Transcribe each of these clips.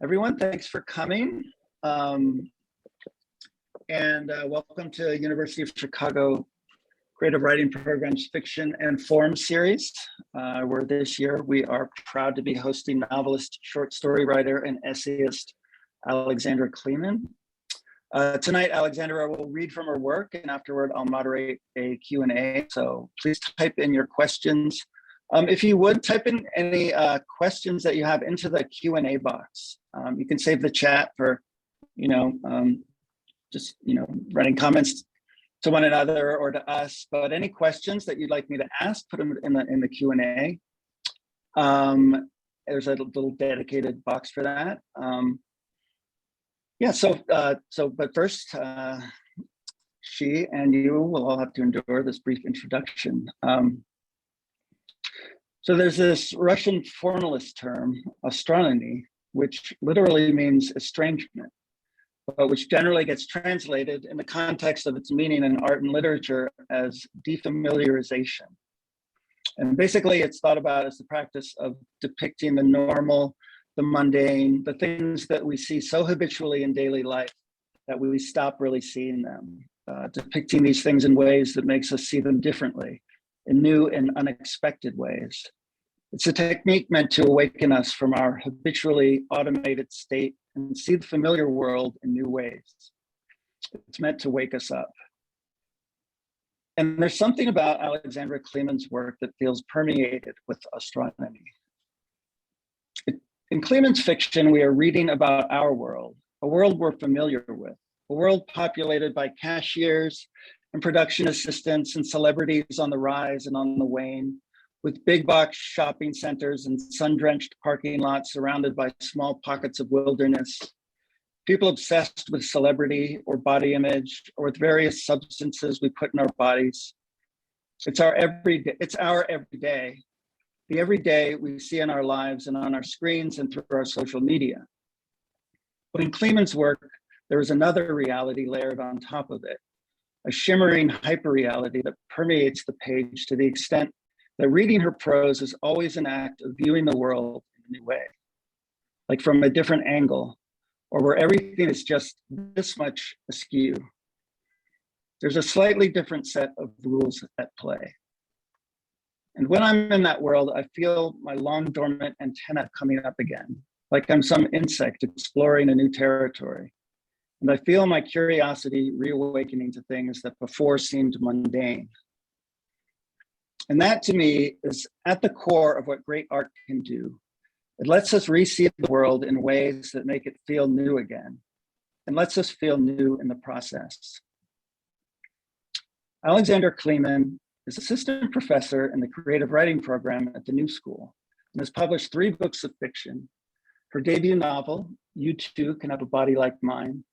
Everyone, thanks for coming. Welcome to University of Chicago Creative Writing Program's Fiction and Form series, where this year we are proud to be hosting novelist, short story writer, and essayist Alexandra Kleeman. Tonight, Alexandra will read from her work, and afterward I'll moderate a Q&A, so please type in your questions. If you would, type in any questions that you have into the Q&A box. You can save the chat for, writing comments to one another or to us, but any questions that you'd like me to ask, put them in the Q&A. There's a little dedicated box for that. But first, she and you will all have to endure this brief introduction. So there's this Russian formalist term, astronomy, which literally means estrangement, but which generally gets translated in the context of its meaning in art and literature as defamiliarization. And basically it's thought about as the practice of depicting the normal, the mundane, the things that we see so habitually in daily life that we stop really seeing them, depicting these things in ways that makes us see them differently, in new and unexpected ways. It's a technique meant to awaken us from our habitually automated state and see the familiar world in new ways. It's meant to wake us up. And there's something about Alexandra Kleeman's work that feels permeated with astronomy. In Kleeman's fiction, we are reading about our world, a world we're familiar with, a world populated by cashiers and production assistants and celebrities on the rise and on the wane, with big box shopping centers and sun-drenched parking lots surrounded by small pockets of wilderness, people obsessed with celebrity or body image or with various substances we put in our bodies. It's our everyday, the everyday we see in our lives and on our screens and through our social media. But in Kleeman's work, there is another reality layered on top of it, a shimmering hyperreality that permeates the page to the extent that reading her prose is always an act of viewing the world in a new way, like from a different angle, or where everything is just this much askew. There's a slightly different set of rules at play. And when I'm in that world, I feel my long dormant antenna coming up again, like I'm some insect exploring a new territory. And I feel my curiosity reawakening to things that before seemed mundane. And that to me is at the core of what great art can do. It lets us re-see the world in ways that make it feel new again, and lets us feel new in the process. Alexandra Kleeman is assistant professor in the creative writing program at the New School and has published 3 books of fiction. Her debut novel, You Too Can Have a Body Like Mine,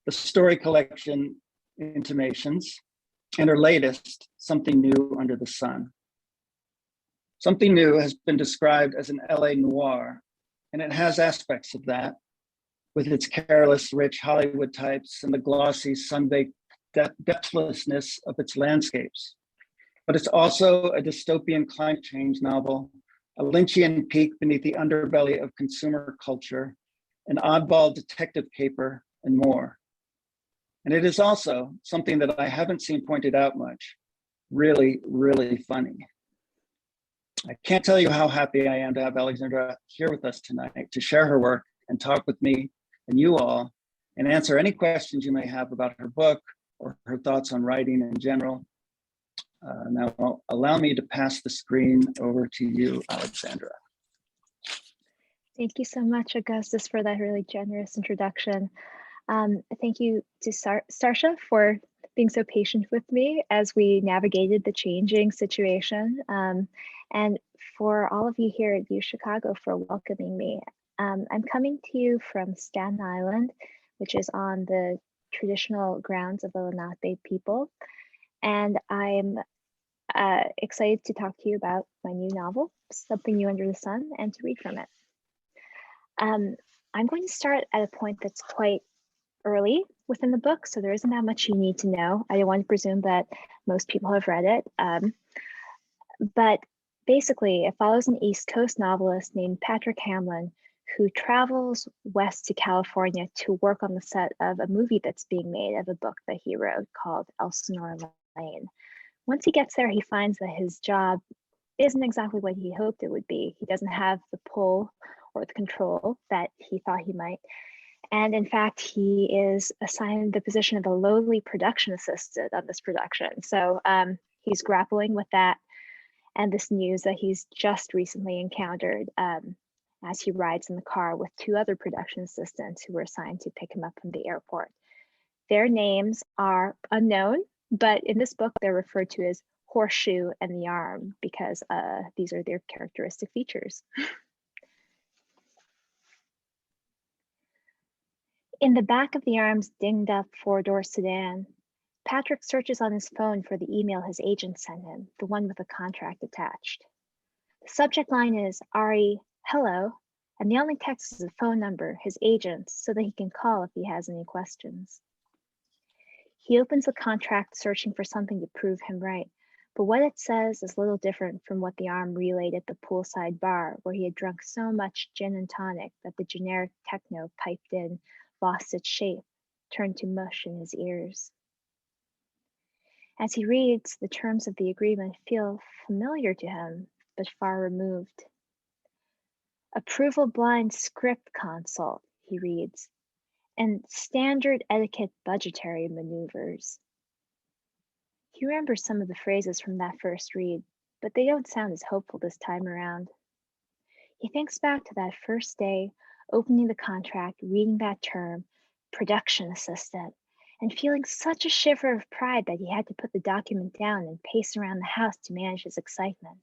the story collection Intimations, and her latest, Something New Under the Sun. Something New has been described as an LA noir, and it has aspects of that, with its careless, rich Hollywood types and the glossy, sun-baked depthlessness of its landscapes. But it's also a dystopian climate change novel, a Lynchian peek beneath the underbelly of consumer culture, an oddball detective caper, and more. And it is also something that I haven't seen pointed out much, really, really funny. I can't tell you how happy I am to have Alexandra here with us tonight to share her work and talk with me and you all and answer any questions you may have about her book or her thoughts on writing in general. Now, allow me to pass the screen over to you, Alexandra. Thank you so much, Augustus, for that really generous introduction. Thank you to Sarsha for being so patient with me as we navigated the changing situation, and for all of you here at U Chicago for welcoming me. I'm coming to you from Staten Island, which is on the traditional grounds of the Lenape people, and I'm excited to talk to you about my new novel, Something New Under the Sun, and to read from it. I'm going to start at a point that's quite early within the book, so there isn't that much you need to know. I don't want to presume that most people have read it. But basically, it follows an East Coast novelist named Patrick Hamlin, who travels west to California to work on the set of a movie that's being made of a book that he wrote called Elsinore Lane. Once he gets there, he finds that his job isn't exactly what he hoped it would be. He doesn't have the pull or the control that he thought he might. And in fact, he is assigned the position of a lowly production assistant on this production. So he's grappling with that and this news that he's just recently encountered as he rides in the car with two other production assistants who were assigned to pick him up from the airport. Their names are unknown, but in this book, they're referred to as Horseshoe and the Arm because these are their characteristic features. In the back of the Arm's dinged up four-door sedan, Patrick searches on his phone for the email his agent sent him, the one with the contract attached. The subject line is, Ari, hello, and the only text is a phone number, his agent's, so that he can call if he has any questions. He opens the contract searching for something to prove him right, but what it says is little different from what the Arm relayed at the poolside bar, where he had drunk so much gin and tonic that the generic techno piped in lost its shape, turned to mush in his ears. As he reads, the terms of the agreement feel familiar to him, but far removed. Approval blind script consult, he reads, and standard etiquette budgetary maneuvers. He remembers some of the phrases from that first read, but they don't sound as hopeful this time around. He thinks back to that first day, opening the contract, reading that term, production assistant, and feeling such a shiver of pride that he had to put the document down and pace around the house to manage his excitement.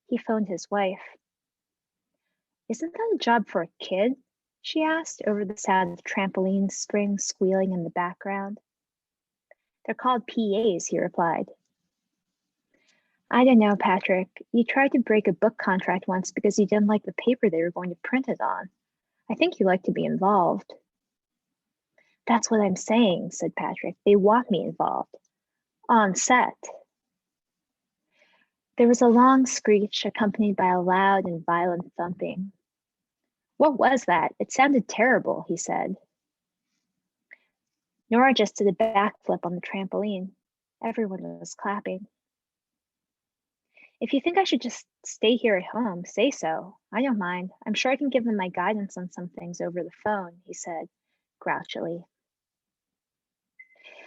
He phoned his wife. Isn't that a job for a kid? She asked over the sound of trampoline springs squealing in the background. They're called PAs, he replied. I don't know, Patrick. You tried to break a book contract once because you didn't like the paper they were going to print it on. I think you like to be involved. That's what I'm saying, said Patrick. They want me involved. On set. There was a long screech accompanied by a loud and violent thumping. What was that? It sounded terrible, he said. Nora just did a backflip on the trampoline. Everyone was clapping. If you think I should just stay here at home, say so. I don't mind. I'm sure I can give them my guidance on some things over the phone, he said, grouchily.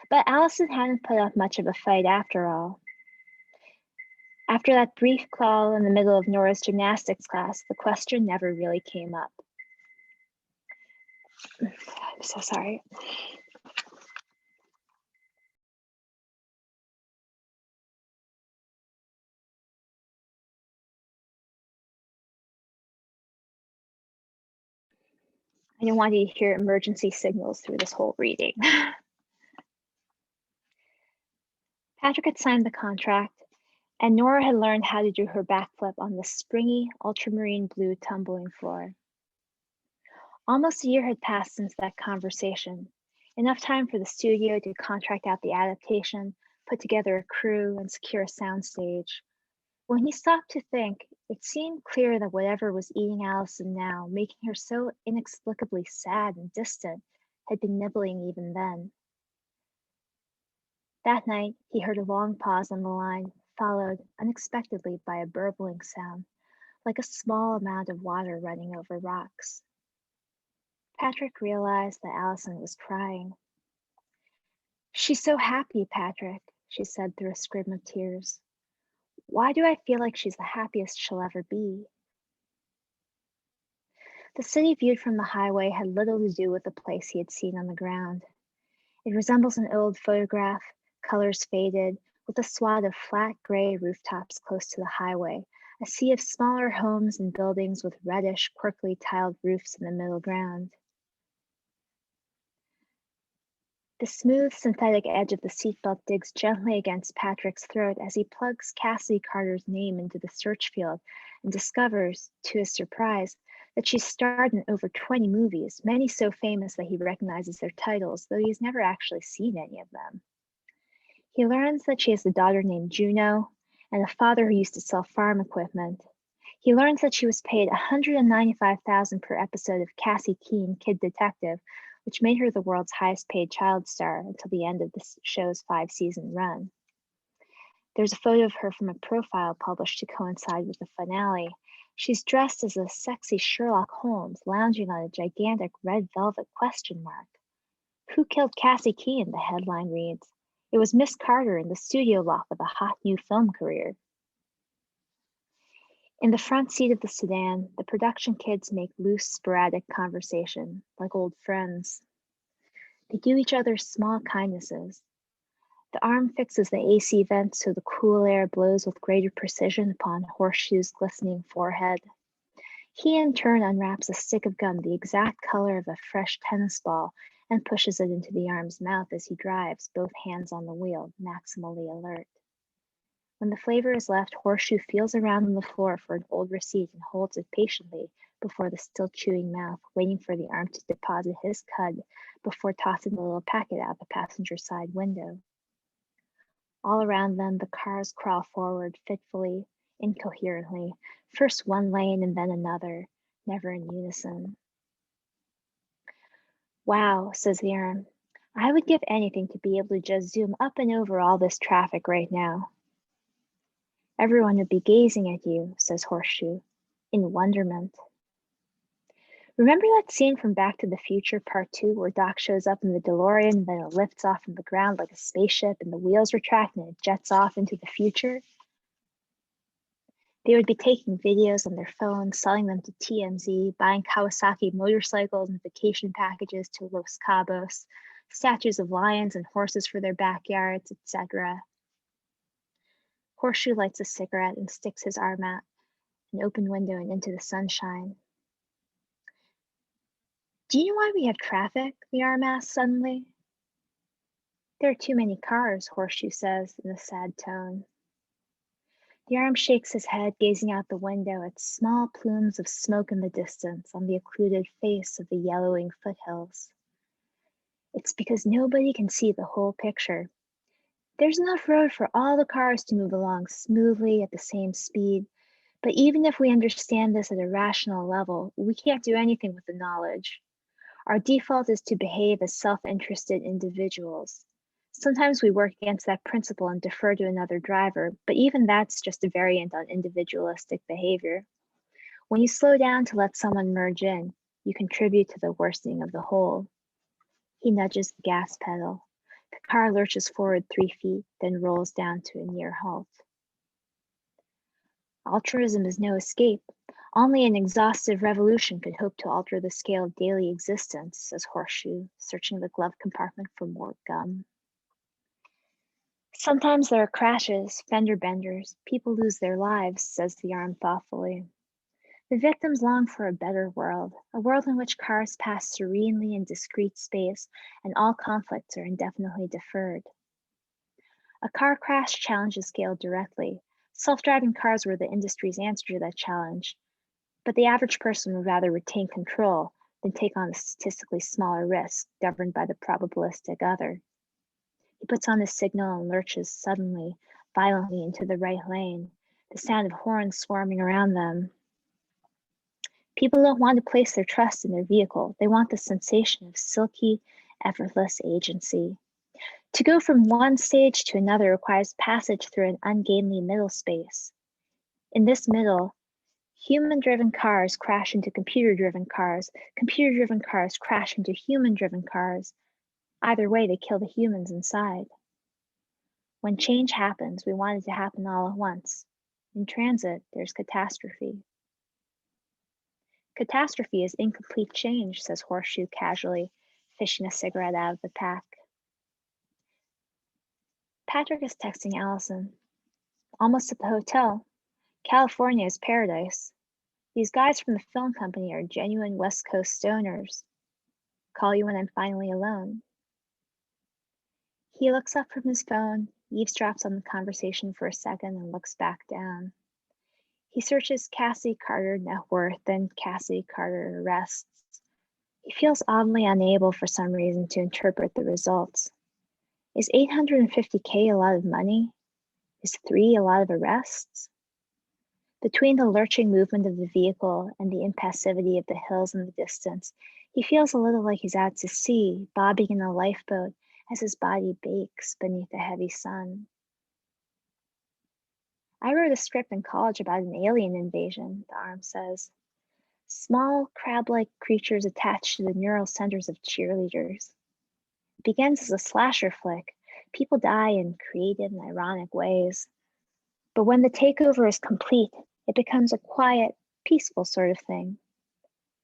But Allison hadn't put up much of a fight after all. After that brief call in the middle of Nora's gymnastics class, the question never really came up. I'm so sorry. I don't want you to hear emergency signals through this whole reading. Patrick had signed the contract, and Nora had learned how to do her backflip on the springy, ultramarine blue tumbling floor. Almost a year had passed since that conversation, enough time for the studio to contract out the adaptation, put together a crew, and secure a soundstage. When he stopped to think, it seemed clear that whatever was eating Allison now, making her so inexplicably sad and distant, had been nibbling even then. That night, he heard a long pause on the line, followed unexpectedly by a burbling sound, like a small amount of water running over rocks. Patrick realized that Allison was crying. She's so happy, Patrick, she said through a scrim of tears. Why do I feel like she's the happiest she'll ever be? The city viewed from the highway had little to do with the place he had seen on the ground. It resembles an old photograph, colors faded, with a swath of flat gray rooftops close to the highway, a sea of smaller homes and buildings with reddish, quirkily tiled roofs in the middle ground. The smooth, synthetic edge of the seatbelt digs gently against Patrick's throat as he plugs Cassidy Carter's name into the search field and discovers, to his surprise, that she's starred in over 20 movies, many so famous that he recognizes their titles, though he's never actually seen any of them. He learns that she has a daughter named Juno and a father who used to sell farm equipment. He learns that she was paid $195,000 per episode of Cassie Keene, Kid Detective, which made her the world's highest paid child star until the end of the show's 5-season run. There's a photo of her from a profile published to coincide with the finale. She's dressed as a sexy Sherlock Holmes, lounging on a gigantic red velvet question mark. Who killed Cassie Keene? The headline reads. It was Miss Carter in the studio loft with a hot new film career. In the front seat of the sedan, the production kids make loose, sporadic conversation, like old friends. They do each other small kindnesses. The arm fixes the AC vent so the cool air blows with greater precision upon Horseshoe's glistening forehead. He in turn unwraps a stick of gum the exact color of a fresh tennis ball and pushes it into the arm's mouth as he drives, both hands on the wheel, maximally alert. When the flavor is left, Horseshoe feels around on the floor for an old receipt and holds it patiently before the still chewing mouth, waiting for the arm to deposit his cud before tossing the little packet out the passenger side window. All around them, the cars crawl forward fitfully, incoherently, first one lane and then another, never in unison. Wow, says the arm. I would give anything to be able to just zoom up and over all this traffic right now. Everyone would be gazing at you, says Horseshoe, in wonderment. Remember that scene from Back to the Future Part 2 where Doc shows up in the DeLorean and then it lifts off from the ground like a spaceship and the wheels retract and it jets off into the future? They would be taking videos on their phones, selling them to TMZ, buying Kawasaki motorcycles and vacation packages to Los Cabos, statues of lions and horses for their backyards, etc. Horseshoe lights a cigarette and sticks his arm out an open window and into the sunshine. Do you know why we have traffic? The arm asks suddenly. There are too many cars, Horseshoe says in a sad tone. The arm shakes his head, gazing out the window at small plumes of smoke in the distance on the occluded face of the yellowing foothills. It's because nobody can see the whole picture. There's enough road for all the cars to move along smoothly at the same speed, but even if we understand this at a rational level, we can't do anything with the knowledge. Our default is to behave as self-interested individuals. Sometimes we work against that principle and defer to another driver, but even that's just a variant on individualistic behavior. When you slow down to let someone merge in, you contribute to the worsening of the whole. He nudges the gas pedal. The car lurches forward 3 feet, then rolls down to a near halt. Altruism is no escape. Only an exhaustive revolution could hope to alter the scale of daily existence, says Horseshoe, searching the glove compartment for more gum. Sometimes there are crashes, fender benders, people lose their lives, says the arm thoughtfully. The victims long for a better world, a world in which cars pass serenely in discrete space and all conflicts are indefinitely deferred. A car crash challenges scale directly. Self-driving cars were the industry's answer to that challenge, but the average person would rather retain control than take on a statistically smaller risk governed by the probabilistic other. He puts on his signal and lurches suddenly, violently into the right lane, the sound of horns swarming around them. People don't want to place their trust in their vehicle. They want the sensation of silky, effortless agency. To go from one stage to another requires passage through an ungainly middle space. In this middle, human-driven cars crash into computer-driven cars crash into human-driven cars. Either way, they kill the humans inside. When change happens, we want it to happen all at once. In transit, there's catastrophe. Catastrophe is incomplete change, says Horseshoe casually, fishing a cigarette out of the pack. Patrick is texting Allison. Almost at the hotel. California is paradise. These guys from the film company are genuine West Coast stoners. Call you when I'm finally alone. He looks up from his phone, eavesdrops on the conversation for a second, and looks back down. He searches Cassie Carter net worth, then Cassie Carter arrests. He feels oddly unable for some reason to interpret the results. Is $850K a lot of money? Is 3 a lot of arrests? Between the lurching movement of the vehicle and the impassivity of the hills in the distance, he feels a little like he's out to sea, bobbing in a lifeboat as his body bakes beneath the heavy sun. I wrote a script in college about an alien invasion, the arm says. Small, crab-like creatures attached to the neural centers of cheerleaders. It begins as a slasher flick. People die in creative and ironic ways. But when the takeover is complete, it becomes a quiet, peaceful sort of thing.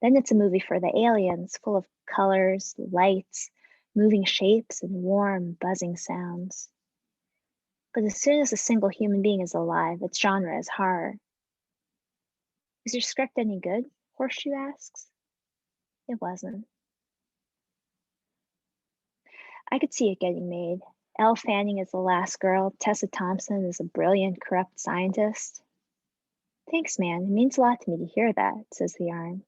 Then it's a movie for the aliens, full of colors, lights, moving shapes, and warm, buzzing sounds. But as soon as a single human being is alive, its genre is horror. Is your script any good? Horseshoe asks. It wasn't. I could see it getting made. Elle Fanning is the last girl. Tessa Thompson is a brilliant, corrupt scientist. Thanks, man. It means a lot to me to hear that, says the arm.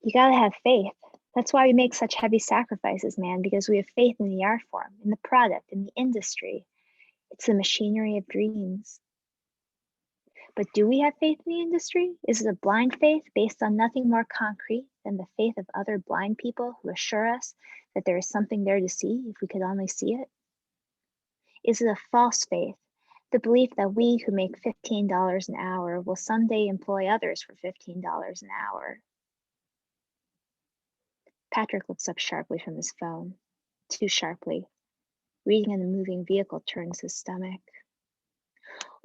You gotta have faith. That's why we make such heavy sacrifices, man, because we have faith in the art form, in the product, in the industry. It's the machinery of dreams. But do we have faith in the industry? Is it a blind faith based on nothing more concrete than the faith of other blind people who assure us that there is something there to see if we could only see it? Is it a false faith, the belief that we who make $15 an hour will someday employ others for $15 an hour? Patrick looks up sharply from his phone, too sharply. Reading in a moving vehicle turns his stomach.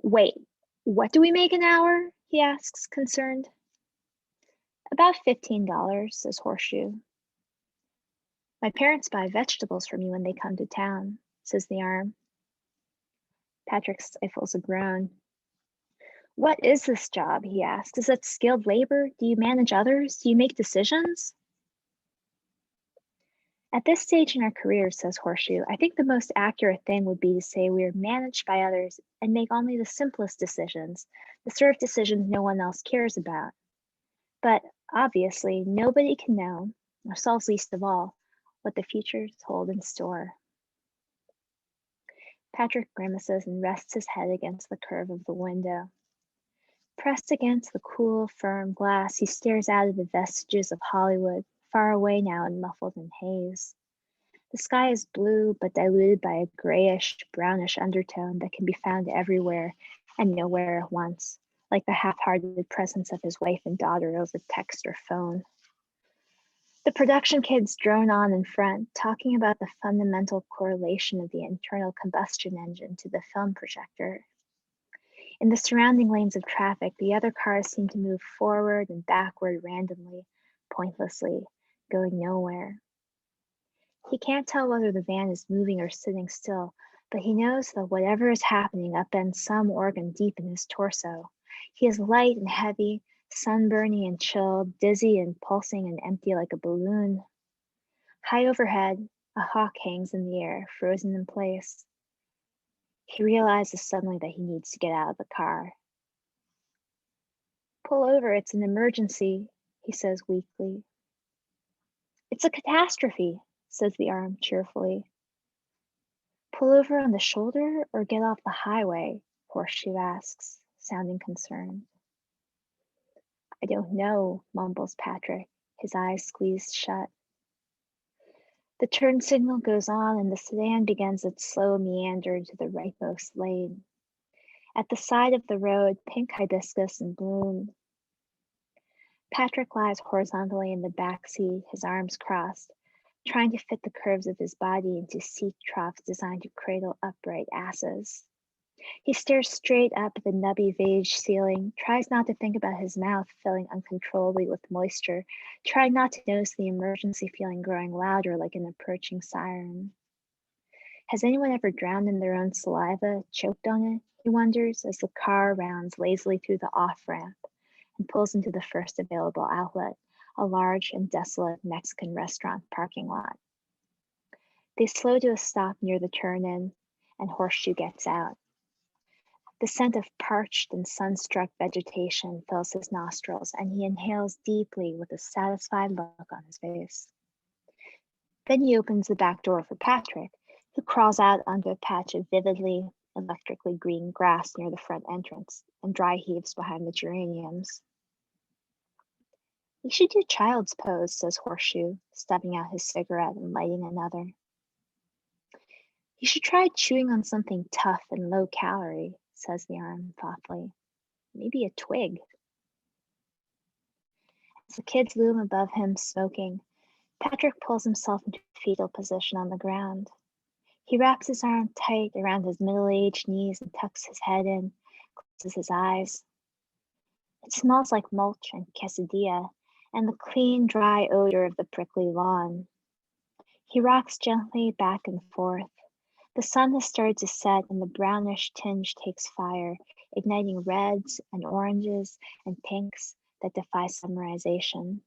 Wait, what do we make an hour? He asks, concerned. About $15, says Horseshoe. My parents buy vegetables for me when they come to town, says the arm. Patrick stifles a groan. What is this job? He asks. Is it skilled labor? Do you manage others? Do you make decisions? At this stage in our careers, says Horseshoe, I think the most accurate thing would be to say we are managed by others and make only the simplest decisions, the sort of decisions no one else cares about. But obviously, nobody can know, ourselves least of all, what the futures hold in store. Patrick grimaces and rests his head against the curve of the window. Pressed against the cool, firm glass, he stares out at the vestiges of Hollywood, far away now and muffled in haze. The sky is blue, but diluted by a grayish, brownish undertone that can be found everywhere and nowhere at once, like the half-hearted presence of his wife and daughter over text or phone. The production kids drone on in front, talking about the fundamental correlation of the internal combustion engine to the film projector. In the surrounding lanes of traffic, the other cars seem to move forward and backward randomly, pointlessly, going nowhere. He can't tell whether the van is moving or sitting still, but he knows that whatever is happening upends some organ deep in his torso. He is light and heavy, sunburny and chilled, dizzy and pulsing and empty like a balloon. High overhead, a hawk hangs in the air, frozen in place. He realizes suddenly that he needs to get out of the car. Pull over, it's an emergency, he says weakly. It's a catastrophe, says the arm cheerfully. Pull over on the shoulder or get off the highway? Horseshoe asks, sounding concerned. I don't know, mumbles Patrick, his eyes squeezed shut. The turn signal goes on and the sedan begins its slow meander to the rightmost lane. At the side of the road, pink hibiscus in bloom. Patrick lies horizontally in the back seat, his arms crossed, trying to fit the curves of his body into seat troughs designed to cradle upright asses. He stares straight up at the nubby beige ceiling, tries not to think about his mouth filling uncontrollably with moisture, trying not to notice the emergency feeling growing louder like an approaching siren. Has anyone ever drowned in their own saliva, choked on it? He wonders as the car rounds lazily through the off-ramp and pulls into the first available outlet, a large and desolate Mexican restaurant parking lot. They slow to a stop near the turn-in, and Horseshoe gets out. The scent of parched and sun-struck vegetation fills his nostrils, and he inhales deeply with a satisfied look on his face. Then he opens the back door for Patrick, who crawls out onto a patch of vividly, electrically green grass near the front entrance, and dry heaves behind the geraniums. You should do child's pose, says Horseshoe, stubbing out his cigarette and lighting another. You should try chewing on something tough and low calorie, says the arm thoughtfully. Maybe a twig. As the kids loom above him, smoking, Patrick pulls himself into fetal position on the ground. He wraps his arm tight around his middle-aged knees and tucks his head in, closes his eyes. It smells like mulch and quesadilla and the clean, dry odor of the prickly lawn. He rocks gently back and forth. The sun has started to set and the brownish tinge takes fire, igniting reds and oranges and pinks that defy summarization.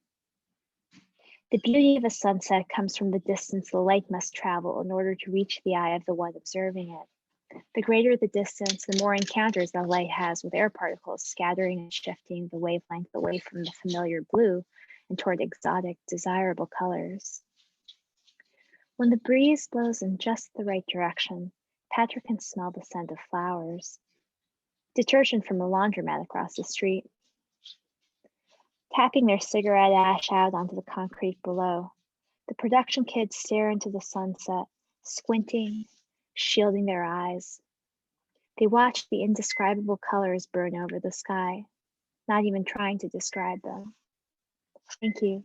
The beauty of a sunset comes from the distance the light must travel in order to reach the eye of the one observing it. The greater the distance, the more encounters the light has with air particles scattering and shifting the wavelength away from the familiar blue and toward exotic, desirable colors. When the breeze blows in just the right direction, Patrick can smell the scent of flowers. Detergent from a laundromat across the street. Tapping their cigarette ash out onto the concrete below, the production kids stare into the sunset, squinting, shielding their eyes. They watch the indescribable colors burn over the sky, not even trying to describe them. Thank you.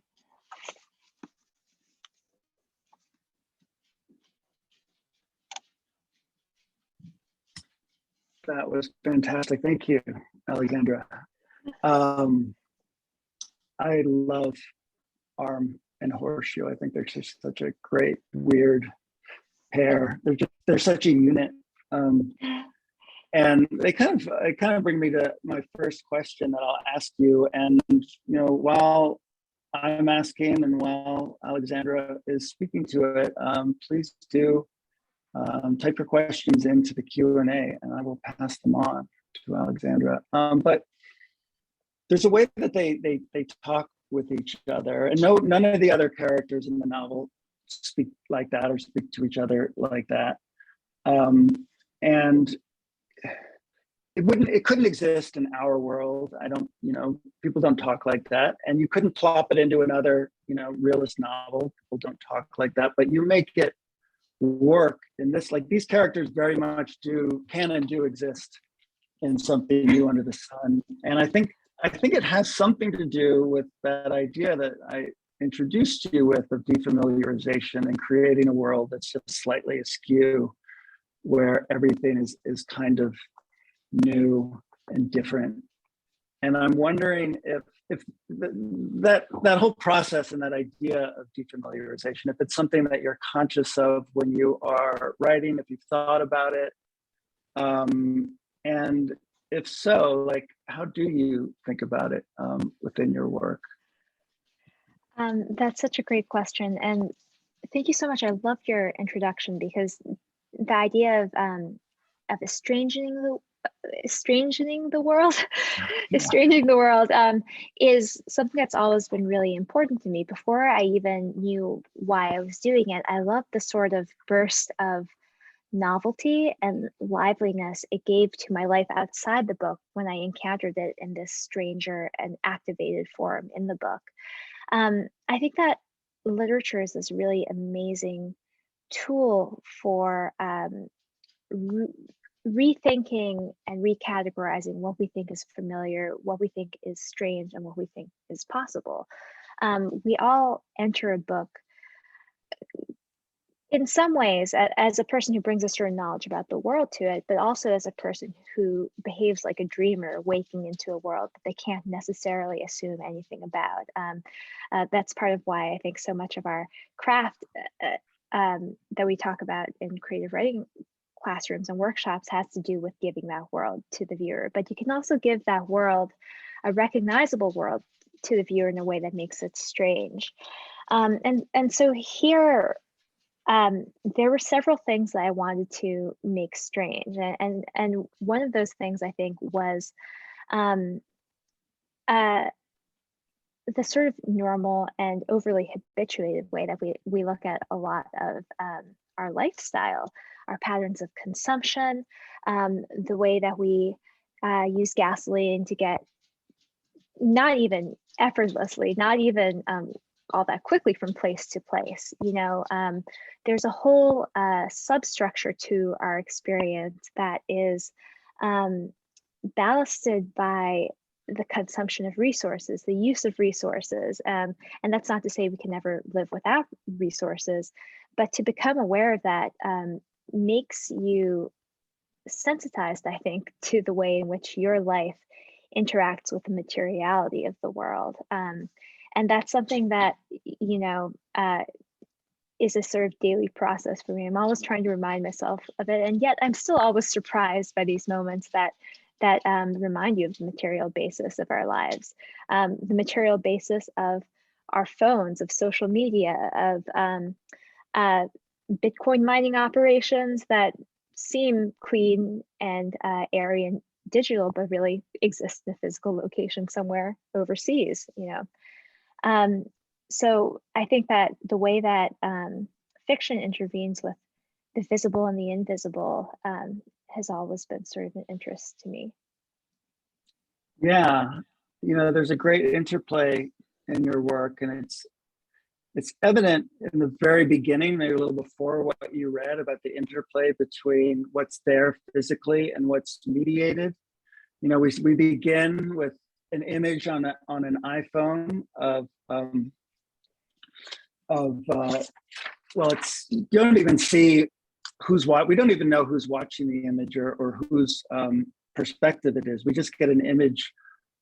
That was fantastic. Thank you, Alexandra. I love Arm and Horseshoe. I think they're just such a great, weird pair. They're such a unit. And they kind of bring me to my first question that I'll ask you. And while I'm asking and while Alexandra is speaking to it, please do type your questions into the Q&A, and I will pass them on to Alexandra. But there's a way that they talk with each other, and none of the other characters in the novel speak like that or speak to each other like that. And it couldn't exist in our world. People don't talk like that, and you couldn't plop it into another, realist novel. People don't talk like that, but you make it work in this. Like, these characters very much can and do exist in Something New Under the Sun. And I think it has something to do with that idea that I introduced you with of defamiliarization and creating a world that's just slightly askew, where everything is kind of new and different. And I'm wondering if that whole process and that idea of defamiliarization, if it's something that you're conscious of when you are writing, if you've thought about it, and if so, like, how do you think about it within your work? That's such a great question, and thank you so much. I loved your introduction, because the idea of estranging the world, estranging the world is something that's always been really important to me. Before I even knew why I was doing it, I loved the sort of burst of novelty and liveliness it gave to my life outside the book when I encountered it in this stranger and activated form in the book. I think that literature is this really amazing tool for rethinking and recategorizing what we think is familiar, what we think is strange, and what we think is possible. We all enter a book in some ways as a person who brings a certain knowledge about the world to it, but also as a person who behaves like a dreamer, waking into a world that they can't necessarily assume anything about. That's part of why I think so much of our craft that we talk about in creative writing classrooms and workshops has to do with giving that world to the viewer. But you can also give that world, a recognizable world, to the viewer in a way that makes it strange. And so here, there were several things that I wanted to make strange. And one of those things, I think, was the sort of normal and overly habituated way that we look at a lot of our lifestyle, our patterns of consumption, the way that we use gasoline to get, not even effortlessly, not even all that quickly, from place to place. There's a whole substructure to our experience that is ballasted by the consumption of resources, the use of resources. And that's not to say we can never live without resources, but to become aware of that makes you sensitized, I think, to the way in which your life interacts with the materiality of the world. And that's something that, is a sort of daily process for me. I'm always trying to remind myself of it. And yet I'm still always surprised by these moments that remind you of the material basis of our lives, the material basis of our phones, of social media, of Bitcoin mining operations that seem clean and airy and digital, but really exist in a physical location somewhere overseas. So I think that the way that fiction intervenes with the visible and the invisible has always been sort of an interest to me. Yeah, there's a great interplay in your work, and it's evident in the very beginning, maybe a little before what you read, about the interplay between what's there physically and what's mediated. We begin with an image on an iPhone of well, you don't even see who's what. We don't even know who's watching the image or whose perspective it is. We just get an image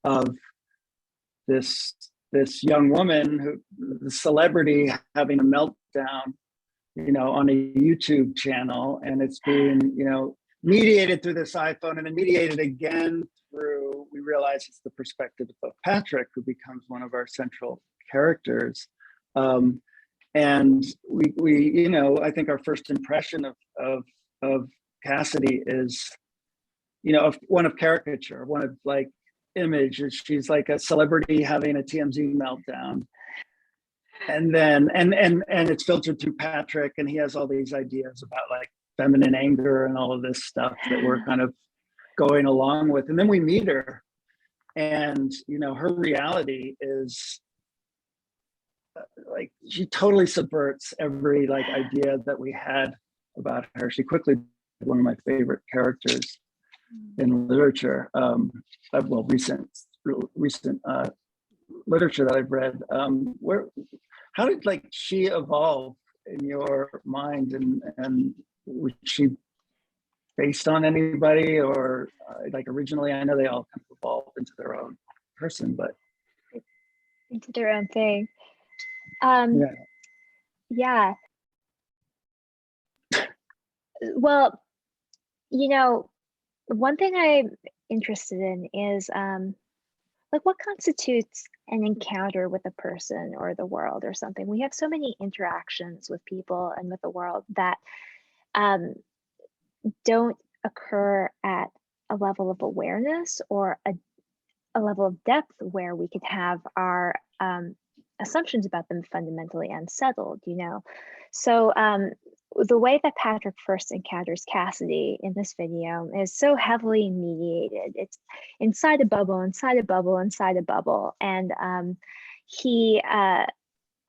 of this young woman, the celebrity, having a meltdown, on a YouTube channel, and it's being, mediated through this iPhone, and then mediated again through, we realize it's the perspective of Patrick, who becomes one of our central characters. And we I think our first impression of Cassidy is, of one of caricature, one of like image. She's like a celebrity having a TMZ meltdown. And then, and it's filtered through Patrick, and he has all these ideas about like feminine anger and all of this stuff that we're kind of going along with. And then we meet her, and, her reality is, like, she totally subverts every like idea that we had about her. She quickly became one of my favorite characters in literature. Recent literature that I've read. How did like she evolve in your mind, and was she based on anybody, or like originally? I know they all kind of evolved into their own person, but into their own thing. Yeah. Well, one thing I'm interested in is like, what constitutes an encounter with a person or the world or something? We have so many interactions with people and with the world that don't occur at a level of awareness or a level of depth where we could have our assumptions about them fundamentally unsettled, So the way that Patrick first encounters Cassidy in this video is so heavily mediated. It's inside a bubble, inside a bubble, inside a bubble. And he,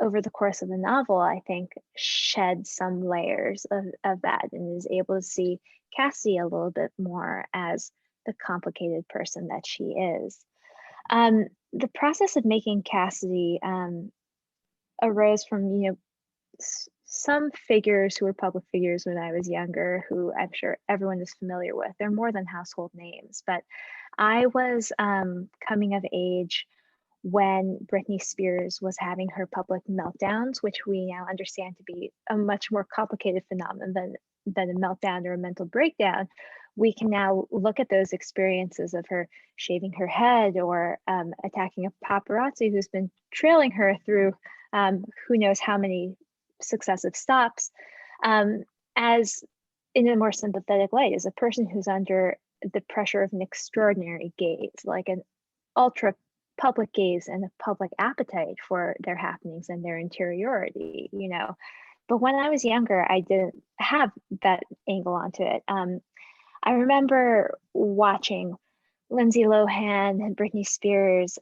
over the course of the novel, I think, sheds some layers of that and is able to see Cassidy a little bit more as the complicated person that she is. The process of making Cassidy arose from, some figures who were public figures when I was younger, who I'm sure everyone is familiar with. They're more than household names, but I was coming of age when Britney Spears was having her public meltdowns, which we now understand to be a much more complicated phenomenon than a meltdown or a mental breakdown. We can now look at those experiences of her shaving her head or attacking a paparazzi who's been trailing her through who knows how many successive stops, as in a more sympathetic light, as a person who's under the pressure of an extraordinary gaze, like an ultra public gaze and a public appetite for their happenings and their interiority, But when I was younger, I didn't have that angle onto it. I remember watching Lindsay Lohan and Britney Spears.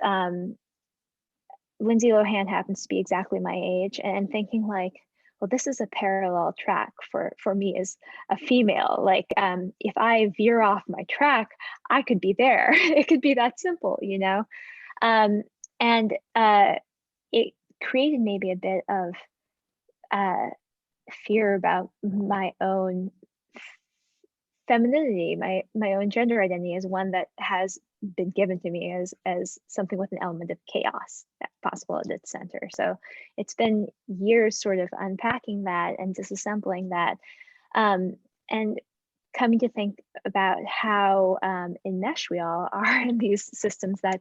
Lindsay Lohan happens to be exactly my age, and thinking like, well, this is a parallel track for me as a female. Like, if I veer off my track, I could be there. It could be that simple, you know? And it created maybe a bit of fear about my own femininity, my own gender identity as one that has been given to me as something with an element of chaos that's possible at its center. So it's been years sort of unpacking that and disassembling that, and coming to think about how enmeshed we all are in these systems that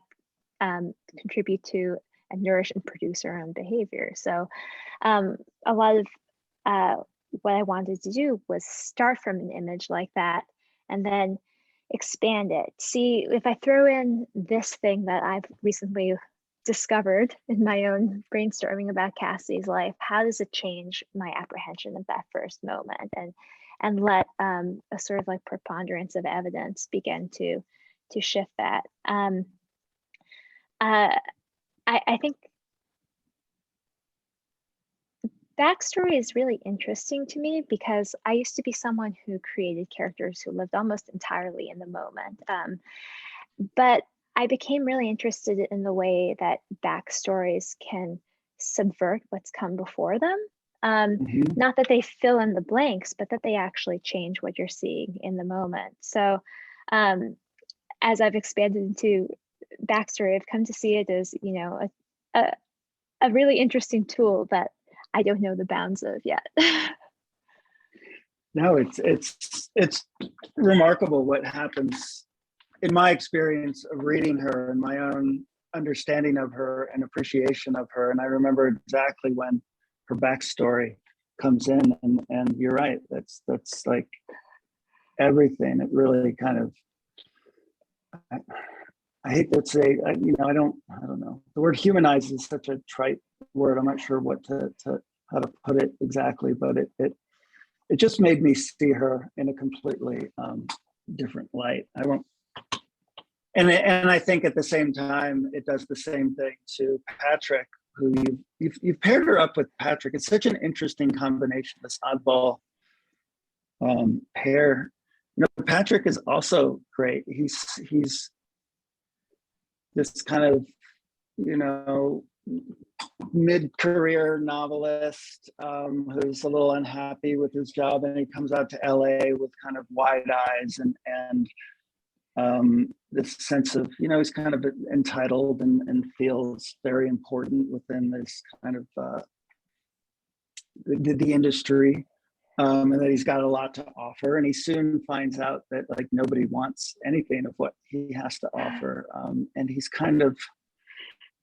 contribute to and nourish and produce our own behavior. So a lot of what I wanted to do was start from an image like that and then expand it. See, if I throw in this thing that I've recently discovered in my own brainstorming about Cassie's life, how does it change my apprehension of that first moment, and let a sort of like preponderance of evidence begin to shift that. I think backstory is really interesting to me because I used to be someone who created characters who lived almost entirely in the moment. But I became really interested in the way that backstories can subvert what's come before them. Not that they fill in the blanks, but that they actually change what you're seeing in the moment. So as I've expanded into backstory, I've come to see it as, you know, a really interesting tool that I don't know the bounds of yet. No, it's remarkable what happens in my experience of reading her and my own understanding of her and appreciation of her. And I remember exactly when her backstory comes in, and you're right, that's like everything. It really kind of, I hate to say, you know, I don't know. The word humanize is such a trite word. I'm not sure what how to put it exactly, but it just made me see her in a completely different light. I won't, and I think at the same time it does the same thing to Patrick, who you've paired her up with Patrick. It's such an interesting combination, this oddball pair. You know, Patrick is also great. He's this kind of, you know, mid-career novelist who's a little unhappy with his job, and he comes out to LA with kind of wide eyes and this sense of, you know, he's kind of entitled and feels very important within this kind of the industry, and that he's got a lot to offer. And he soon finds out that like nobody wants anything of what he has to offer, and he's kind of,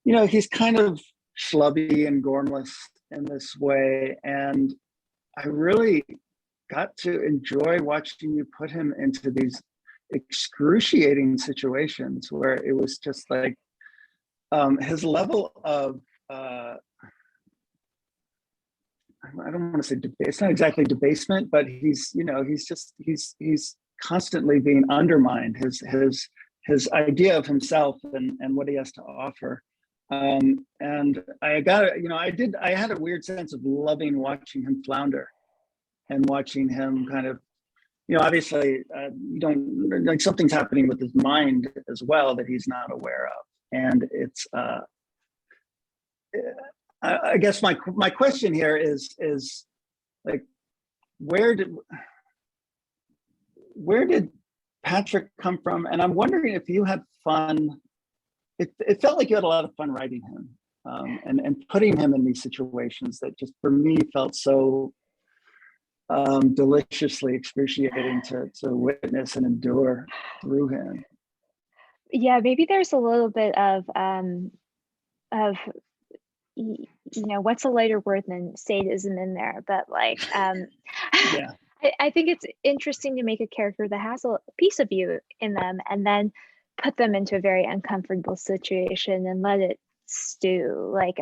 you know, he's kind of schlubby and gormless in this way. And I really got to enjoy watching you put him into these excruciating situations where it was just like his level of I don't want to say it's not exactly debasement, but he's, you know, he's constantly being undermined, his idea of himself and what he has to offer. And I got, you know, I had a weird sense of loving watching him flounder and watching him kind of, you know, obviously you don't, like, something's happening with his mind as well that he's not aware of. And it's I guess my question here is like, where did Patrick come from? And I'm wondering if you had fun. It felt like you had a lot of fun writing him, and putting him in these situations that just for me felt so deliciously excruciating to witness and endure through him. Yeah, maybe there's a little bit of you know, what's a lighter word than sadism in there, but like Yeah. I think it's interesting to make a character that has a piece of you in them and then put them into a very uncomfortable situation and let it stew. Like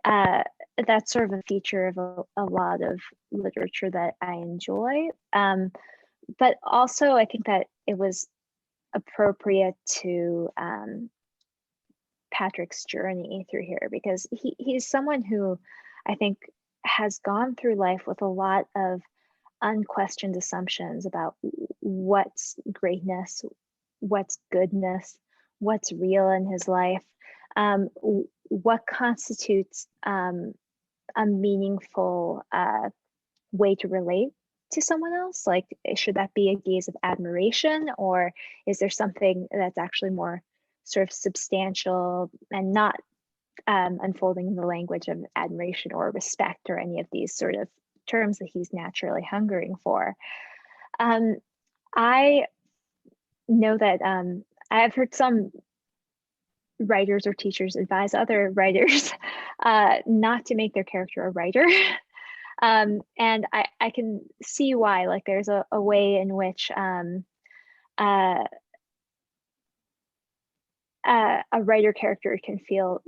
that's sort of a feature of a lot of literature that I enjoy. But also I think that it was appropriate to Patrick's journey through here, because he's someone who I think has gone through life with a lot of unquestioned assumptions about what's greatness, what's goodness, what's real in his life, what constitutes a meaningful way to relate to someone else. Like, should that be a gaze of admiration, or is there something that's actually more sort of substantial and not unfolding in the language of admiration or respect or any of these sort of terms that he's naturally hungering for? I know that I've heard some writers or teachers advise other writers not to make their character a writer. And I can see why. Like, there's a way in which a writer character can feel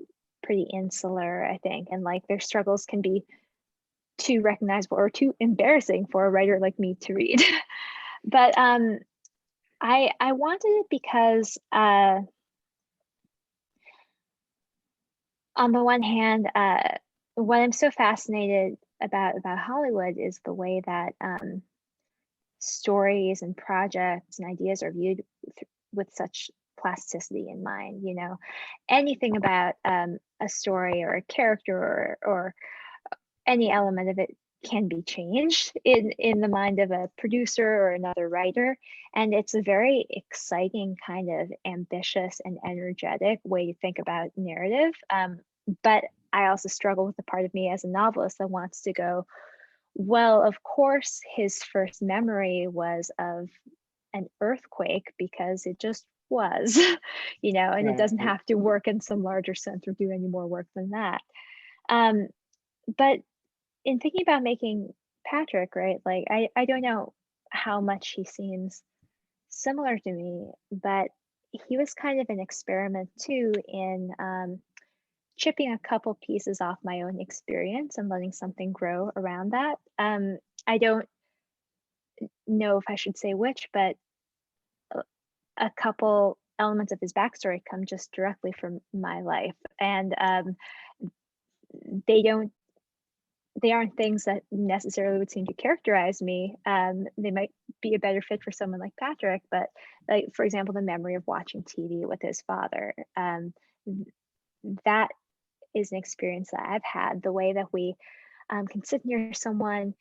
pretty insular, I think, and like their struggles can be too recognizable or too embarrassing for a writer like me to read. But I wanted it because on the one hand, what I'm so fascinated about Hollywood is the way that stories and projects and ideas are viewed with such plasticity in mind. You know, anything about a story or a character or any element of it can be changed in the mind of a producer or another writer. And it's a very exciting, kind of ambitious and energetic way to think about narrative. But I also struggle with the part of me as a novelist that wants to go, well, of course, his first memory was of an earthquake because it just was, you know, and it doesn't have to work in some larger sense or do any more work than that. But in thinking about making Patrick, right, like I don't know how much he seems similar to me, but he was kind of an experiment too in chipping a couple pieces off my own experience and letting something grow around that. I don't know if I should say which, but a couple elements of his backstory come just directly from my life, and they aren't things that necessarily would seem to characterize me. They might be a better fit for someone like Patrick, but like, for example, the memory of watching TV with his father, that is an experience that I've had. The way that we can sit near someone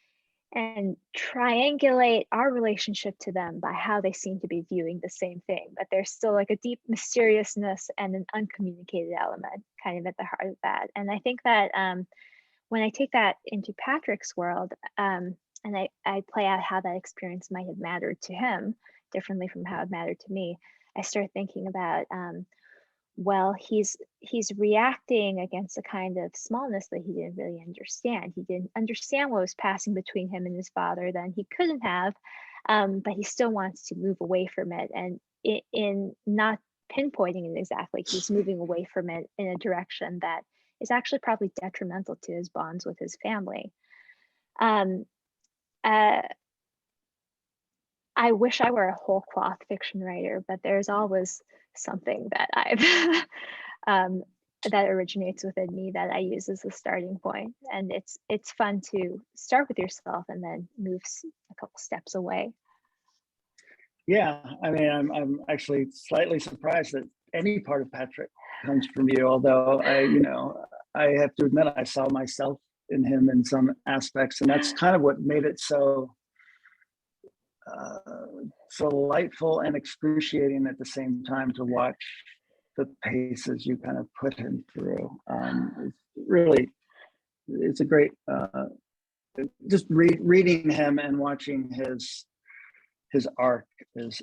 and triangulate our relationship to them by how they seem to be viewing the same thing, but there's still like a deep mysteriousness and an uncommunicated element kind of at the heart of that. And I think that when I take that into Patrick's world, and I play out how that experience might have mattered to him differently from how it mattered to me, I start thinking about, well, he's reacting against a kind of smallness that he didn't really understand. He didn't understand what was passing between him and his father, then he couldn't have, but he still wants to move away from it. And in not pinpointing it exactly, he's moving away from it in a direction that is actually probably detrimental to his bonds with his family. I wish I were a whole cloth fiction writer, but there's always something that I've that originates within me that I use as a starting point. And it's fun to start with yourself and then move a couple steps away. Yeah, I mean, I'm actually slightly surprised that any part of Patrick comes from you, although I have to admit I saw myself in him in some aspects, and that's kind of what made it so delightful and excruciating at the same time to watch the paces you kind of put him through. It's a great, just reading him and watching his arc is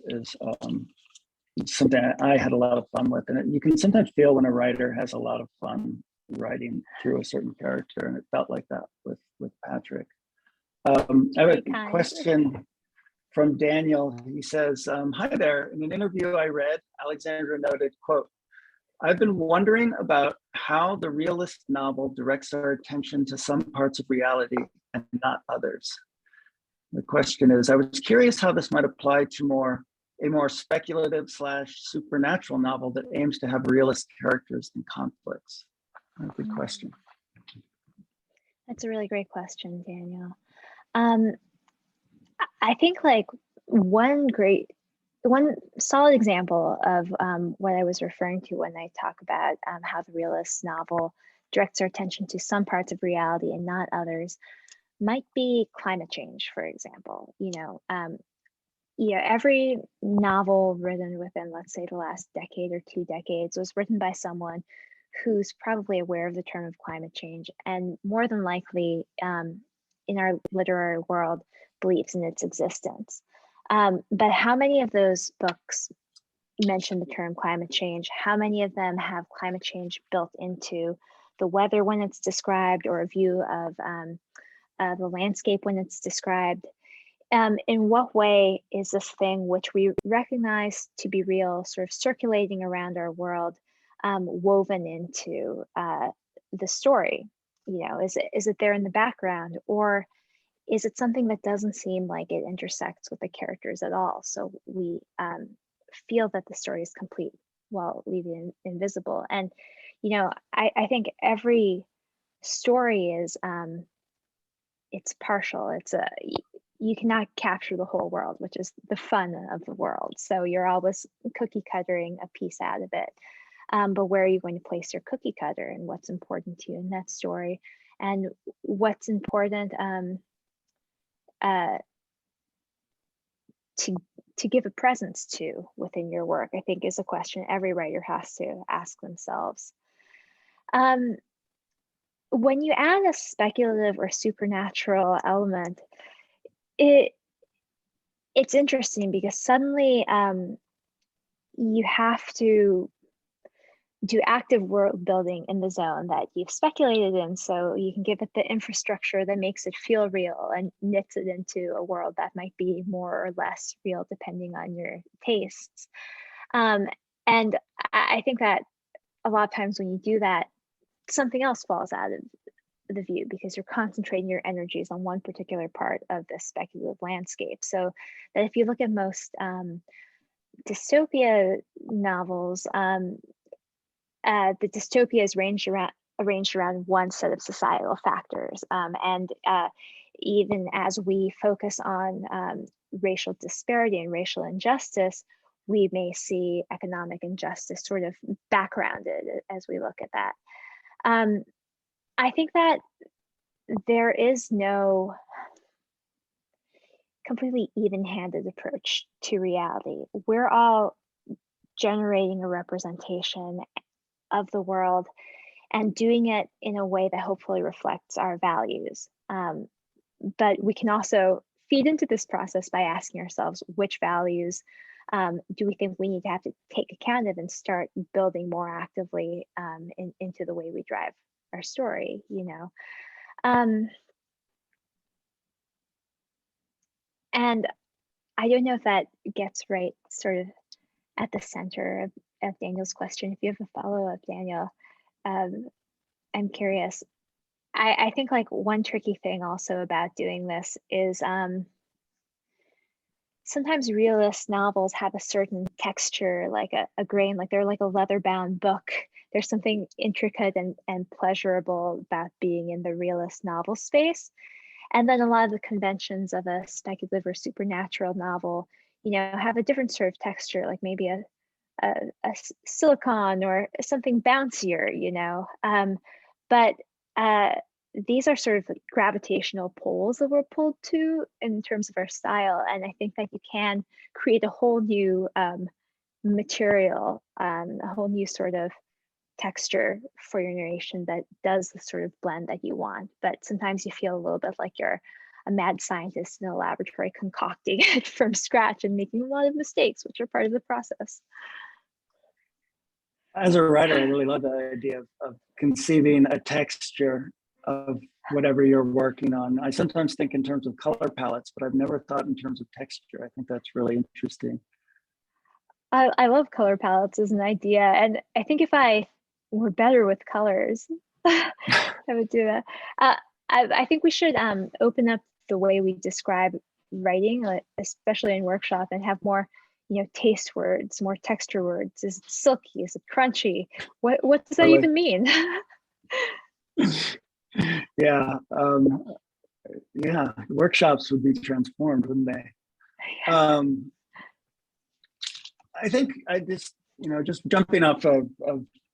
something I had a lot of fun with. And you can sometimes feel when a writer has a lot of fun writing through a certain character, and it felt like that with Patrick. I have a question from Daniel. He says, hi there. In an interview I read, Alexandra noted, quote, I've been wondering about how the realist novel directs our attention to some parts of reality and not others. The question is, I was curious how this might apply to more a more speculative / supernatural novel that aims to have realist characters and conflicts? Good question. That's a really great question, Daniel. I think like one solid example of what I was referring to when I talk about how the realist novel directs our attention to some parts of reality and not others might be climate change, for example. Every novel written within, let's say, the last decade or 2 decades was written by someone who's probably aware of the term of climate change and more than likely in our literary world believes in its existence. But how many of those books mention the term climate change? How many of them have climate change built into the weather when it's described, or a view of the landscape when it's described? In what way is this thing which we recognize to be real sort of circulating around our world woven into the story? Is it there in the background, or is it something that doesn't seem like it intersects with the characters at all? So we feel that the story is complete while leaving invisible. And, I think every story is, it's partial. You cannot capture the whole world, which is the fun of the world. So you're always cookie cuttering a piece out of it. But where are you going to place your cookie cutter, and what's important to you in that story, and what's important to give a presence to within your work, I think is a question every writer has to ask themselves. When you add a speculative or supernatural element, it's interesting because suddenly you have to do active world building in the zone that you've speculated in, so you can give it the infrastructure that makes it feel real and knits it into a world that might be more or less real depending on your tastes. And I think that a lot of times when you do that, something else falls out of the view because you're concentrating your energies on one particular part of the speculative landscape. So that if you look at most dystopia novels, the dystopia is arranged around one set of societal factors. And even as we focus on racial disparity and racial injustice, we may see economic injustice sort of backgrounded as we look at that. I think that there is no completely even-handed approach to reality. We're all generating a representation of the world and doing it in a way that hopefully reflects our values. But we can also feed into this process by asking ourselves, which values do we think we need to have to take account of and start building more actively into the way we drive our story, And I don't know if that gets right sort of at the center of Daniel's question. If you have a follow-up, Daniel, I'm curious. I think like one tricky thing also about doing this is sometimes realist novels have a certain texture, like a grain, like they're like a leather-bound book. There's something intricate and pleasurable about being in the realist novel space. And then a lot of the conventions of a speculative or supernatural novel, have a different sort of texture, like maybe a silicon or something bouncier, but these are sort of like gravitational poles that we're pulled to in terms of our style. And I think that you can create a whole new material, a whole new sort of texture for your narration that does the sort of blend that you want. But sometimes you feel a little bit like you're a mad scientist in a laboratory concocting it from scratch and making a lot of mistakes, which are part of the process. As a writer, I really love the idea of conceiving a texture of whatever you're working on. I sometimes think in terms of color palettes, but I've never thought in terms of texture. I think that's really interesting. I love color palettes as an idea. And I think if I were better with colors, I would do that. I think we should open up the way we describe writing, especially in workshop, and have more taste words, more texture words? Is it silky? Is it crunchy? What does that Totally. even mean? Yeah. Yeah. Workshops would be transformed, wouldn't they? I think I just, just jumping off of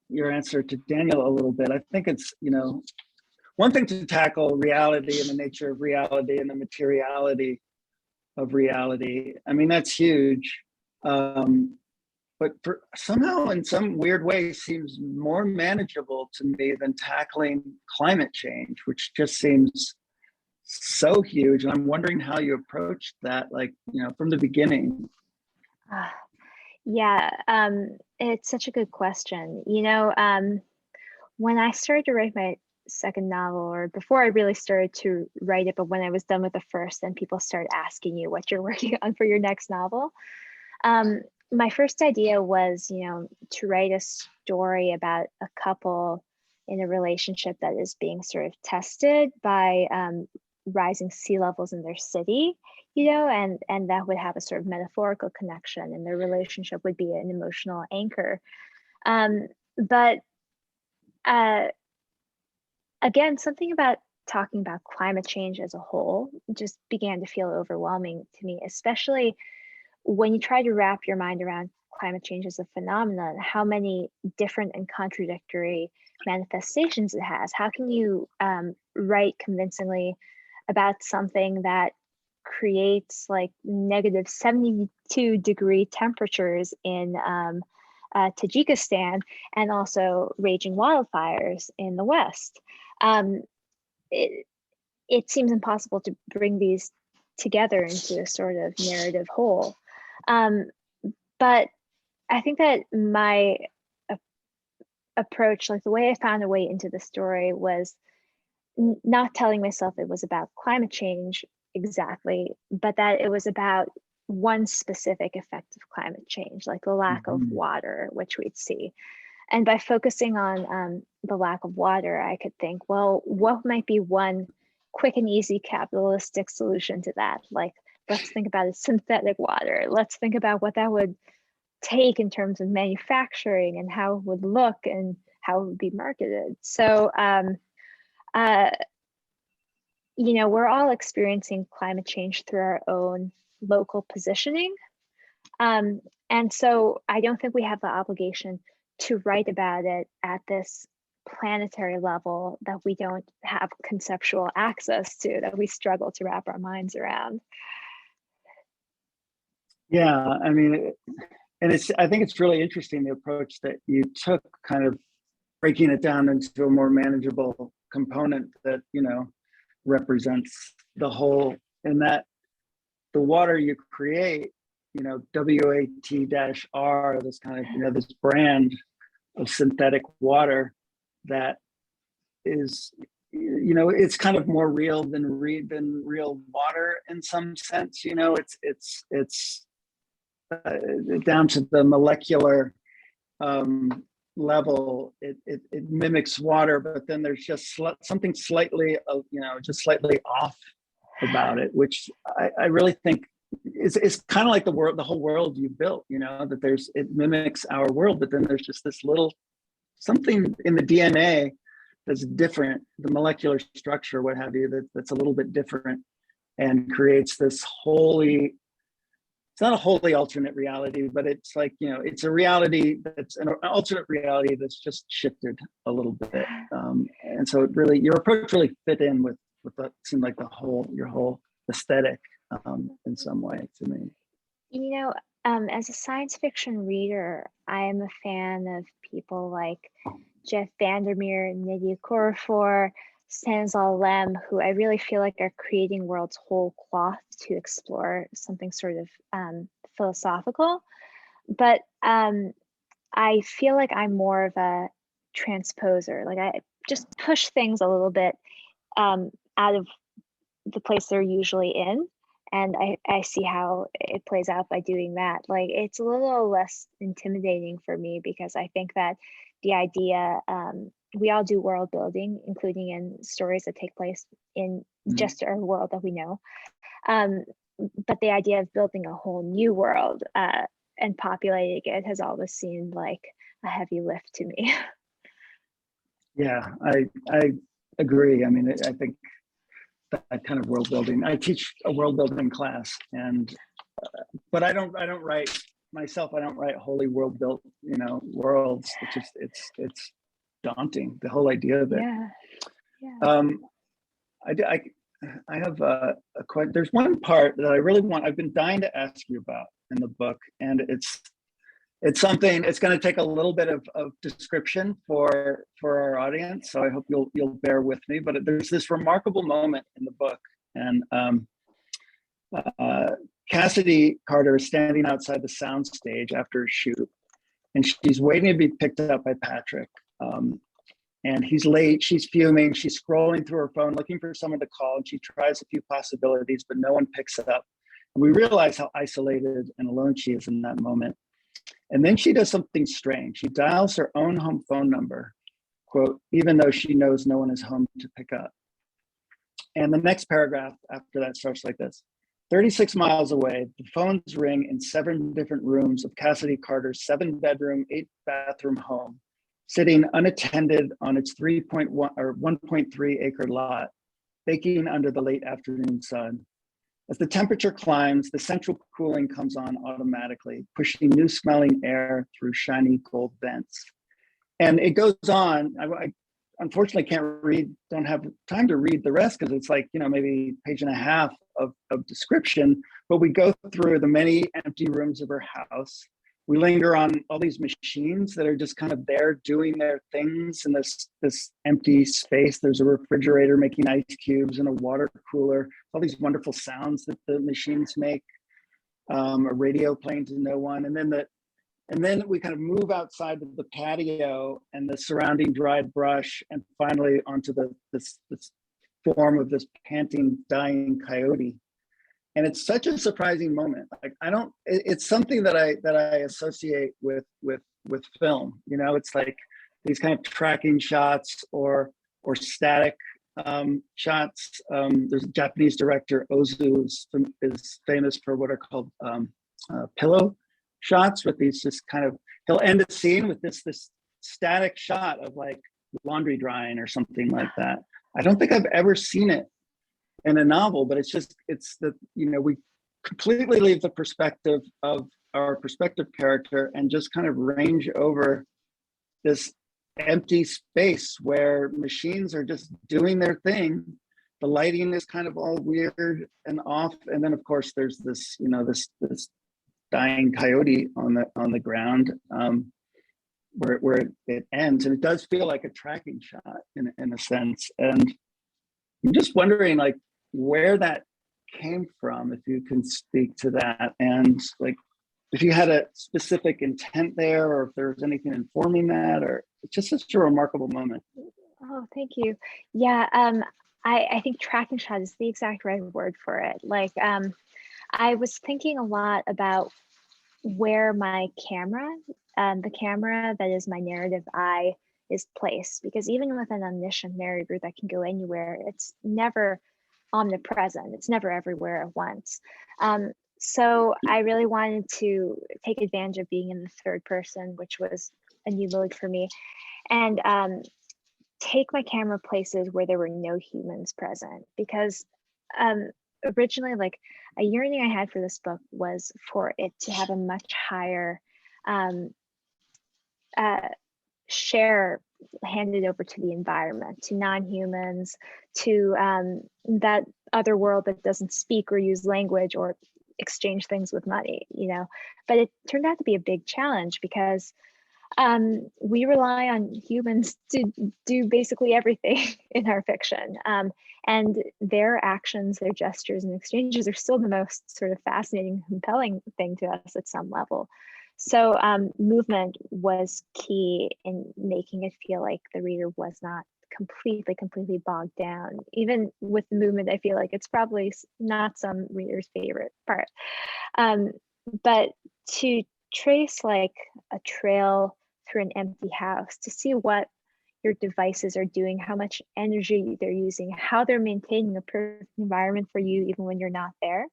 your answer to Daniel a little bit, I think it's, one thing to tackle reality and the nature of reality and the materiality of reality. I mean, that's huge. But for somehow in some weird way seems more manageable to me than tackling climate change, which just seems so huge. And I'm wondering how you approached that, like, from the beginning. Yeah, it's such a good question. When I started to write my second novel, or before I really started to write it, but when I was done with the first, then people started asking you what you're working on for your next novel. My first idea was, to write a story about a couple in a relationship that is being sort of tested by rising sea levels in their city, and that would have a sort of metaphorical connection, and their relationship would be an emotional anchor. But again, something about talking about climate change as a whole just began to feel overwhelming to me, especially when you try to wrap your mind around climate change as a phenomenon, how many different and contradictory manifestations it has. How can you write convincingly about something that creates like negative 72-degree temperatures in Tajikistan and also raging wildfires in the West? It seems impossible to bring these together into a sort of narrative whole. But I think that my approach, like the way I found a way into the story, was not telling myself it was about climate change exactly, but that it was about one specific effect of climate change, like the lack of water, which we'd see. And by focusing on the lack of water, I could think, well, what might be one quick and easy capitalistic solution to that? Like, let's think about synthetic water. Let's think about what that would take in terms of manufacturing and how it would look and how it would be marketed. So, we're all experiencing climate change through our own local positioning. And so I don't think we have the obligation to write about it at this planetary level that we don't have conceptual access to, that we struggle to wrap our minds around. Yeah, I mean, and I think it's really interesting, the approach that you took, kind of breaking it down into a more manageable component that, represents the whole, and that the water you create, WAT-R, this kind of, this brand of synthetic water that is, it's kind of more real than real water in some sense. It's down to the molecular level. It mimics water, but then there's just something slightly, just slightly off about it, which I really think is kind of like the whole world you built. That it mimics our world, but then there's just this little something in the DNA that's different, the molecular structure, what have you, that's a little bit different, and creates this it's not a wholly alternate reality, but it's like, it's a reality that's an alternate reality that's just shifted a little bit. And so your approach really fit in with what seemed like your whole aesthetic in some way to me. As a science fiction reader, I am a fan of people like Jeff Vandermeer, Nydia Okorafor, Stanzal Lem, who I really feel like are creating worlds whole cloth to explore something sort of philosophical. But I feel like I'm more of a transposer. Like I just push things a little bit out of the place they're usually in. And I see how it plays out by doing that. Like it's a little less intimidating for me, because I think that the idea, we all do world building, including in stories that take place in just our world that we know. But the idea of building a whole new world and populating it has always seemed like a heavy lift to me. Yeah, I agree. I mean, I think that kind of world building. I teach a world building class, and but I don't write myself. I don't write wholly world built, worlds. It's daunting, the whole idea of it. Yeah. I have a quite. There's one part that I really want. I've been dying to ask you about in the book, and it's something. It's going to take a little bit of description for our audience, so I hope you'll bear with me. But there's this remarkable moment in the book, and Cassidy Carter is standing outside the sound stage after a shoot, and she's waiting to be picked up by Patrick. And he's late, she's fuming, she's scrolling through her phone, looking for someone to call, and she tries a few possibilities, but no one picks it up. And we realize how isolated and alone she is in that moment. And then she does something strange. She dials her own home phone number, quote, even though she knows no one is home to pick up. And the next paragraph after that starts like this. 36 miles away, the phones ring in 7 different rooms of Cassidy Carter's 7-bedroom, 8-bathroom home, sitting unattended on its 3.1 or 1.3 acre lot, baking under the late afternoon sun. As the temperature climbs, the central cooling comes on automatically, pushing new smelling air through shiny gold vents. And it goes on. I unfortunately don't have time to read the rest because it's like, maybe page and a half of description, but we go through the many empty rooms of her house. We linger on all these machines that are just kind of there doing their things in this empty space. There's a refrigerator making ice cubes and a water cooler, all these wonderful sounds that the machines make, a radio playing to no one. And then we kind of move outside of the patio and the surrounding dried brush, and finally onto this form of this panting, dying coyote. And it's such a surprising moment. Like it's something that I associate with film. It's like these kind of tracking shots or static shots. There's a Japanese director, Ozu, is famous for what are called pillow shots, with these just kind of, he'll end a scene with this static shot of like laundry drying or something like that. I don't think I've ever seen it in a novel, but it's that, we completely leave the perspective of our perspective character and just kind of range over this empty space where machines are just doing their thing. The lighting is kind of all weird and off. And then of course there's this, this dying coyote on the ground, where it ends. And it does feel like a tracking shot in a sense. And I'm just wondering, like, where that came from, if you can speak to that, and like if you had a specific intent there, or if there was anything informing that, or it's just such a remarkable moment. Oh, thank you. Yeah, I think tracking shot is the exact right word for it. Like, I was thinking a lot about where my camera, the camera that is my narrative eye, is placed, because even with an omniscient narrator that can go anywhere, it's never omnipresent. It's never everywhere at once. So I really wanted to take advantage of being in the third person, which was a new mode for me, and take my camera places where there were no humans present. Because originally, like, a yearning I had for this book was for it to have a much higher share handed over to the environment, to non-humans, to that other world that doesn't speak or use language or exchange things with money, But it turned out to be a big challenge because we rely on humans to do basically everything in our fiction. And their actions, their gestures and exchanges are still the most sort of fascinating, compelling thing to us at some level. So movement was key in making it feel like the reader was not completely bogged down. Even with the movement, I feel like it's probably not some reader's favorite part. But to trace like a trail through an empty house, to see what your devices are doing, how much energy they're using, how they're maintaining a perfect environment for you even when you're not there.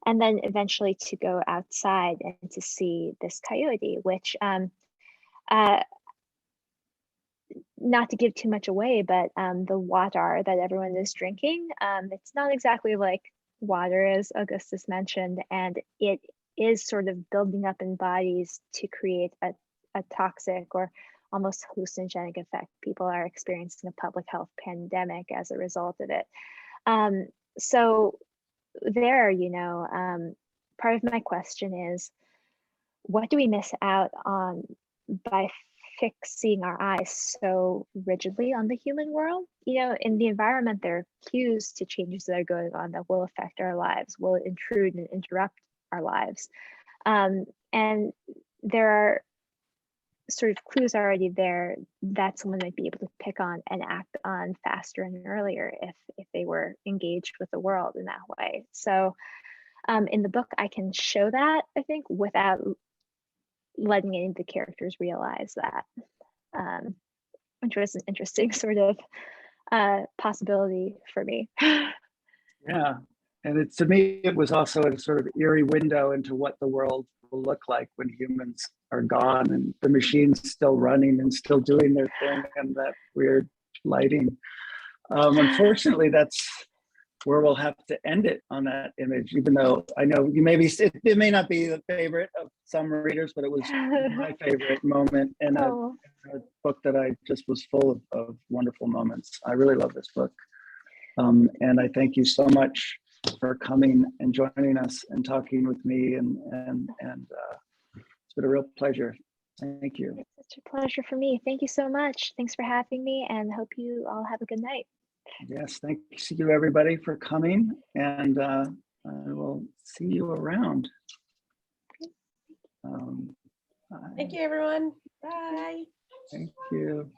and then eventually to go outside and to see this coyote, which not to give too much away, but the water that everyone is drinking, it's not exactly like water, as Augustus mentioned, and it is sort of building up in bodies to create a toxic or almost hallucinogenic effect. People are experiencing a public health pandemic as a result of it. So there, part of my question is, what do we miss out on by fixing our eyes so rigidly on the human world? In the environment, there are cues to changes that are going on that will affect our lives, will intrude and interrupt our lives. And there are sort of clues already there that someone might be able to pick on and act on faster and earlier if they were engaged with the world in that way. So in the book, I can show that, I think, without letting any of the characters realize that, which was an interesting sort of possibility for me. Yeah, and to me, it was also a sort of eerie window into what the world will look like when humans are gone and the machines still running and still doing their thing, and that weird lighting. Unfortunately, that's where we'll have to end it, on that image, even though I know you it may not be the favorite of some readers, but it was my favorite moment in a book that I just was full of wonderful moments. I really love this book. And I thank you so much for coming and joining us and talking with me, and it's been a real pleasure. Thank you. It's such a pleasure for me. Thank you so much. Thanks for having me, and hope you all have a good night. Yes, thank you everybody for coming, and I will see you around. Thank you, everyone. Bye. Thank you.